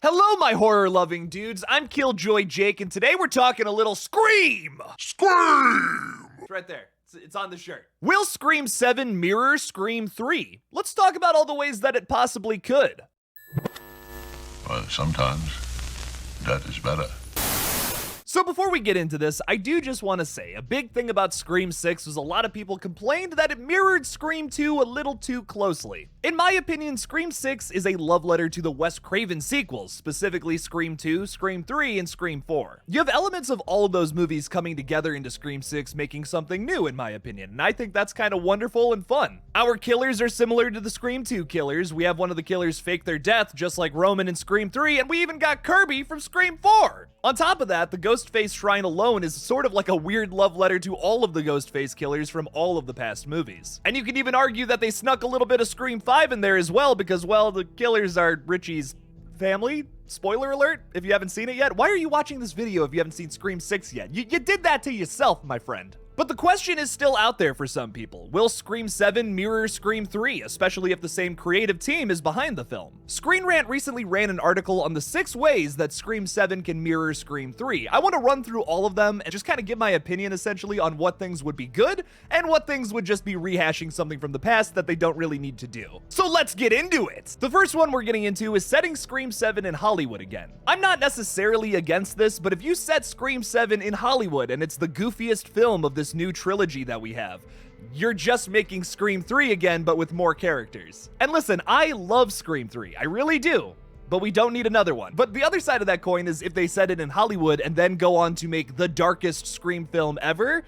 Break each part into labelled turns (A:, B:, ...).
A: Hello, my horror-loving dudes. I'm Killjoy Jake, and today we're talking a little Scream!
B: Scream!
A: It's right there. It's on the shirt. Will Scream 7 mirror Scream 3? Let's talk about all the ways that it possibly could.
B: Well, sometimes that is better.
A: So before we get into this, I do just want to say, a big thing about Scream 6 was a lot of people complained that it mirrored Scream 2 a little too closely. In my opinion, Scream 6 is a love letter to the Wes Craven sequels, specifically Scream 2, Scream 3, and Scream 4. You have elements of all of those movies coming together into Scream 6, making something new, in my opinion, and I think that's kind of wonderful and fun. Our killers are similar to the Scream 2 killers. We have one of the killers fake their death, just like Roman in Scream 3, and we even got Kirby from Scream 4! On top of that, the GHOSTFACE shrine alone is sort of like a weird love letter to all of the GHOSTFACE killers from all of the past movies. And you can even argue that they snuck a little bit of Scream 5 in there as well because, well, the killers are Richie's family. Spoiler alert, if you haven't seen it yet. Why are you watching this video if you haven't seen Scream 6 yet? You did that to yourself, my friend. But the question is still out there for some people. Will Scream 7 mirror Scream 3, especially if the same creative team is behind the film? Screen Rant recently ran an article on the 6 ways that Scream 7 can mirror Scream 3. I want to run through all of them and just kind of give my opinion essentially on what things would be good and what things would just be rehashing something from the past that they don't really need to do. So let's get into it! The first one we're getting into is setting Scream 7 in Hollywood again. I'm not necessarily against this, but if you set Scream 7 in Hollywood and it's the goofiest film of this new trilogy that we have, you're just making Scream 3 again, but with more characters. And listen, I love Scream 3, I really do, but we don't need another one. But the other side of that coin is if they set it in Hollywood and then go on to make the darkest Scream film ever,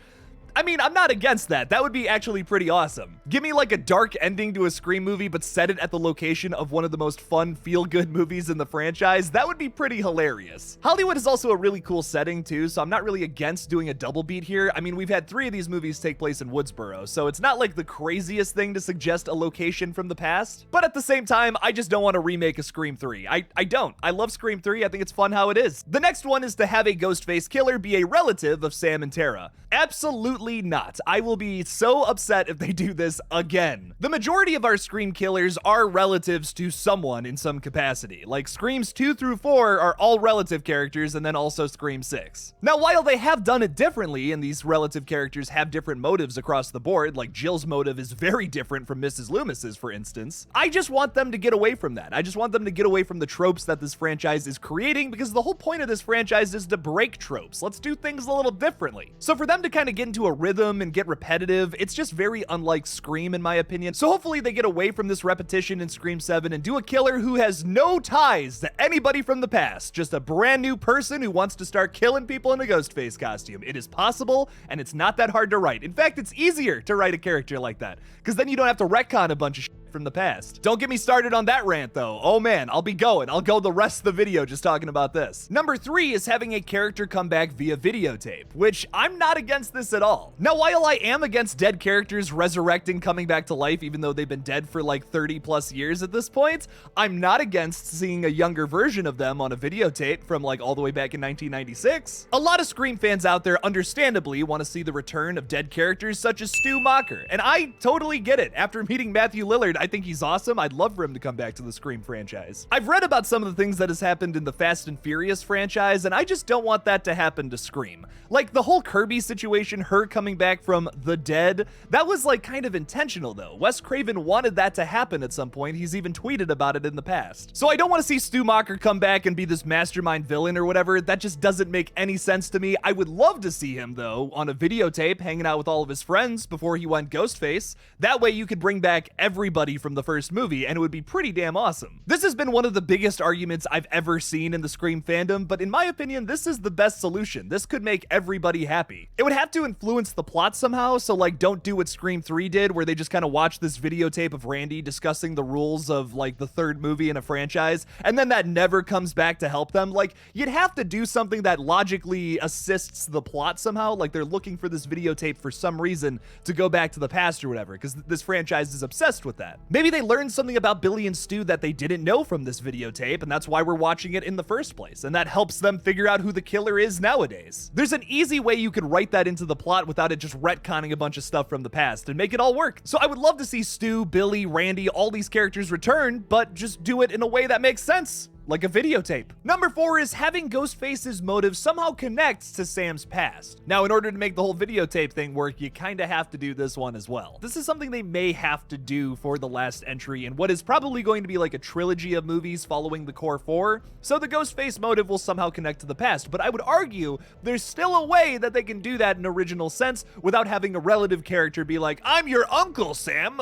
A: I mean, I'm not against that. That would be actually pretty awesome. Give me like a dark ending to a Scream movie, but set it at the location of one of the most fun, feel-good movies in the franchise. That would be pretty hilarious. Hollywood is also a really cool setting too, so I'm not really against doing a double beat here. I mean, we've had 3 of these movies take place in Woodsboro, so it's not like the craziest thing to suggest a location from the past. But at the same time, I just don't want to remake a Scream 3. I don't. I love Scream 3. I think it's fun how it is. The next one is to have a Ghostface killer be a relative of Sam and Tara. Absolutely not. I will be so upset if they do this again. The majority of our Scream killers are relatives to someone in some capacity. Like Screams 2 through 4 are all relative characters, and then also Scream 6. Now, while they have done it differently, and these relative characters have different motives across the board, like Jill's motive is very different from Mrs. Loomis's, for instance, I just want them to get away from that. I just want them to get away from the tropes that this franchise is creating, because the whole point of this franchise is to break tropes. Let's do things a little differently. So for them to kind of get into a rhythm and get repetitive, it's just very unlike Scream in my opinion. So hopefully they get away from this repetition in Scream 7 and do a killer who has no ties to anybody from the past, just a brand new person who wants to start killing people in a Ghostface costume. It is possible, and it's not that hard to write. In fact, it's easier to write a character like that, because then you don't have to retcon a bunch of shit from the past. Don't get me started on that rant though. Oh man, I'll go the rest of the video just talking about this. Number 3 is having a character come back via videotape, which I'm not against this at all. Now, while I am against dead characters resurrecting, coming back to life, even though they've been dead for like 30 plus years at this point, I'm not against seeing a younger version of them on a videotape from like all the way back in 1996. A lot of Scream fans out there understandably want to see the return of dead characters such as Stu Macher, and I totally get it. After meeting Matthew Lillard, I think he's awesome. I'd love for him to come back to the Scream franchise. I've read about some of the things that has happened in the Fast and Furious franchise, and I just don't want that to happen to Scream. Like the whole Kirby situation, her coming back from the dead, that was like kind of intentional though. Wes Craven wanted that to happen at some point. He's even tweeted about it in the past. So I don't want to see Stu Macher come back and be this mastermind villain or whatever. That just doesn't make any sense to me. I would love to see him though on a videotape hanging out with all of his friends before he went Ghostface. That way you could bring back everybody from the first movie and it would be pretty damn awesome. This has been one of the biggest arguments I've ever seen in the Scream fandom, but in my opinion, this is the best solution. This could make everybody happy. It would have to influence the plot somehow, so like don't do what Scream 3 did where they just kind of watch this videotape of Randy discussing the rules of like the 3rd movie in a franchise and then that never comes back to help them. Like you'd have to do something that logically assists the plot somehow, like they're looking for this videotape for some reason to go back to the past or whatever, because this franchise is obsessed with that. Maybe they learned something about Billy and Stu that they didn't know from this videotape, and that's why we're watching it in the first place, and that helps them figure out who the killer is nowadays. There's an easy way you could write that into the plot without it just retconning a bunch of stuff from the past and make it all work. So I would love to see Stu, Billy, Randy, all these characters return, but just do it in a way that makes sense. like a videotape. Number 4 is having Ghostface's motive somehow connects to Sam's past. Now, in order to make the whole videotape thing work, you kinda have to do this one as well. This is something they may have to do for the last entry in what is probably going to be like a trilogy of movies following the core 4, so the Ghostface motive will somehow connect to the past. But I would argue there's still a way that they can do that in original sense without having a relative character be like, I'm your uncle, Sam.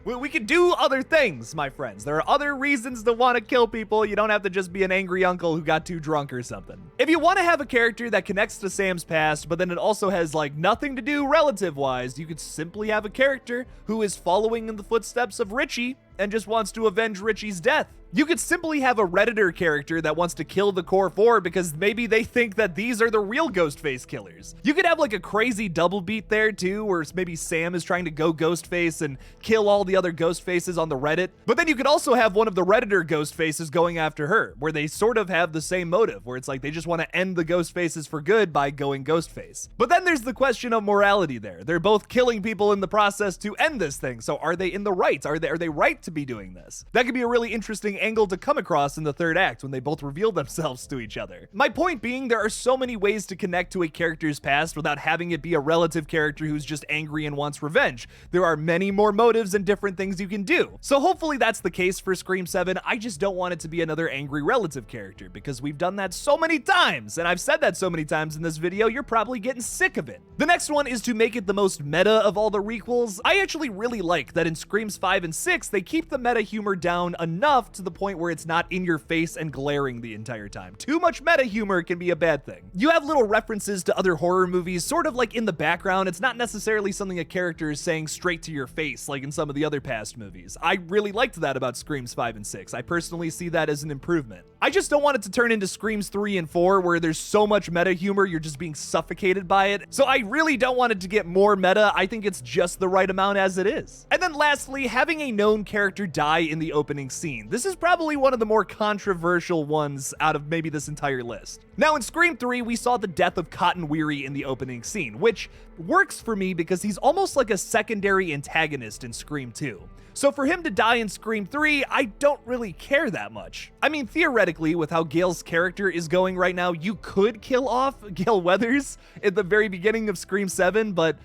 A: We can do other things, my friends. There are other reasons to want to kill people. You don't have to just be an angry uncle who got too drunk or something. If you want to have a character that connects to Sam's past, but then it also has like nothing to do relative-wise, you could simply have a character who is following in the footsteps of Richie and just wants to avenge Richie's death. You could simply have a Redditor character that wants to kill the core 4 because maybe they think that these are the real Ghostface killers. You could have like a crazy double beat there too, where maybe Sam is trying to go Ghostface and kill all the other Ghostfaces on the Reddit. But then you could also have one of the Redditor Ghostfaces going after her, where they sort of have the same motive, where it's like they just want to end the Ghostfaces for good by going Ghostface. But then there's the question of morality there. They're both killing people in the process to end this thing, so are they in the right? Are they right to be doing this? That could be a really interesting angle to come across in the third act when they both reveal themselves to each other. My point being, there are so many ways to connect to a character's past without having it be a relative character who's just angry and wants revenge. There are many more motives and different things you can do. So hopefully that's the case for Scream 7. I just don't want it to be another angry relative character because we've done that so many times, and I've said that so many times in this video, you're probably getting sick of it. The next one is to make it the most meta of all the requels. I actually really like that in Screams 5 and 6, they keep the meta humor down enough to the point where it's not in your face and glaring the entire time. Too much meta humor can be a bad thing. You have little references to other horror movies sort of like in the background. It's not necessarily something a character is saying straight to your face like in some of the other past movies. I really liked that about Screams 5 and 6. I personally see that as an improvement. I just don't want it to turn into Screams 3 and 4 where there's so much meta humor you're just being suffocated by it. So I really don't want it to get more meta. I think it's just the right amount as it is. And then lastly, having a known character die in the opening scene. This is probably one of the more controversial ones out of maybe this entire list. Now in Scream 3, we saw the death of Cotton Weary in the opening scene, which works for me because he's almost like a secondary antagonist in Scream 2. So for him to die in Scream 3, I don't really care that much. I mean, theoretically, with how Gale's character is going right now, you could kill off Gale Weathers at the very beginning of Scream 7, but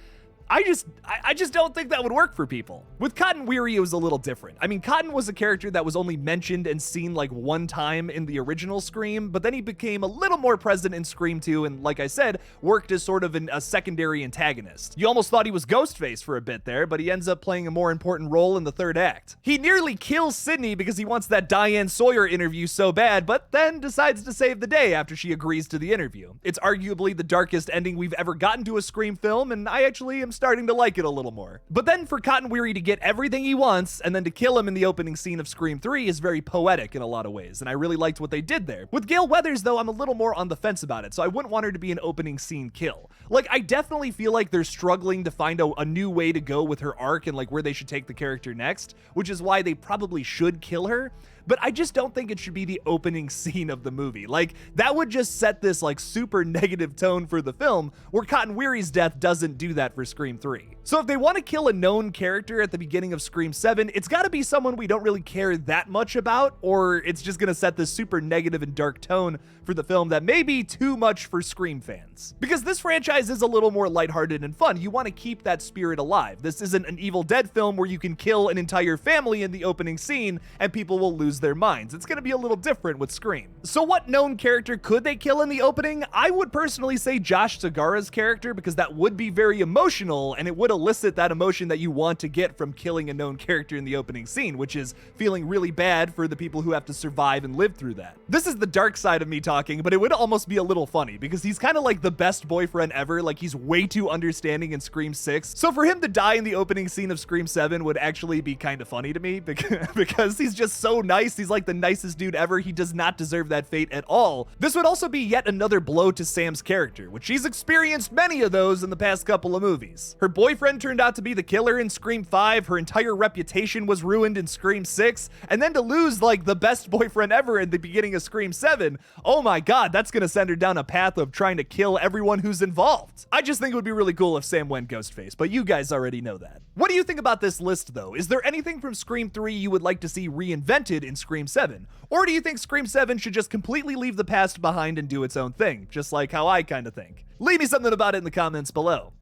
A: I just don't think that would work for people. With Cotton Weary, it was a little different. I mean, Cotton was a character that was only mentioned and seen like one time in the original Scream, but then he became a little more present in Scream 2 and, like I said, worked as sort of a secondary antagonist. You almost thought he was Ghostface for a bit there, but he ends up playing a more important role in the third act. He nearly kills Sydney because he wants that Diane Sawyer interview so bad, but then decides to save the day after she agrees to the interview. It's arguably the darkest ending we've ever gotten to a Scream film, and I actually am starting to like it a little more. But then for Cotton Weary to get everything he wants and then to kill him in the opening scene of Scream 3 is very poetic in a lot of ways, and I really liked what they did there. With Gale Weathers, though, I'm a little more on the fence about it, so I wouldn't want her to be an opening scene kill. Like, I definitely feel like they're struggling to find a new way to go with her arc and like where they should take the character next, which is why they probably should kill her. But I just don't think it should be the opening scene of the movie. Like, that would just set this like super negative tone for the film, where Cotton Weary's death doesn't do that for Scream 3. So if they want to kill a known character at the beginning of Scream 7, it's got to be someone we don't really care that much about, or it's just going to set this super negative and dark tone for the film that may be too much for Scream fans. Because this franchise is a little more lighthearted and fun. You want to keep that spirit alive. This isn't an Evil Dead film where you can kill an entire family in the opening scene and people will lose their minds. It's going to be a little different with Scream. So what known character could they kill in the opening? I would personally say Josh Segarra's character, because that would be very emotional and it would elicit that emotion that you want to get from killing a known character in the opening scene, which is feeling really bad for the people who have to survive and live through that. This is the dark side of me talking, but it would almost be a little funny because he's kind of like the best boyfriend ever. Like, he's way too understanding in Scream 6. So for him to die in the opening scene of Scream 7 would actually be kind of funny to me because he's just so nice. He's like the nicest dude ever. He does not deserve that fate at all. This would also be yet another blow to Sam's character, which she's experienced many of those in the past couple of movies. Her boyfriend turned out to be the killer in Scream 5, her entire reputation was ruined in Scream 6, and then to lose like the best boyfriend ever at the beginning of Scream 7, oh my god, that's gonna send her down a path of trying to kill everyone who's involved. I just think it would be really cool if Sam went Ghostface, but you guys already know that. What do you think about this list though? Is there anything from Scream 3 you would like to see reinvented in Scream 7? Or do you think Scream 7 should just completely leave the past behind and do its own thing, just like how I kinda think? Leave me something about it in the comments below.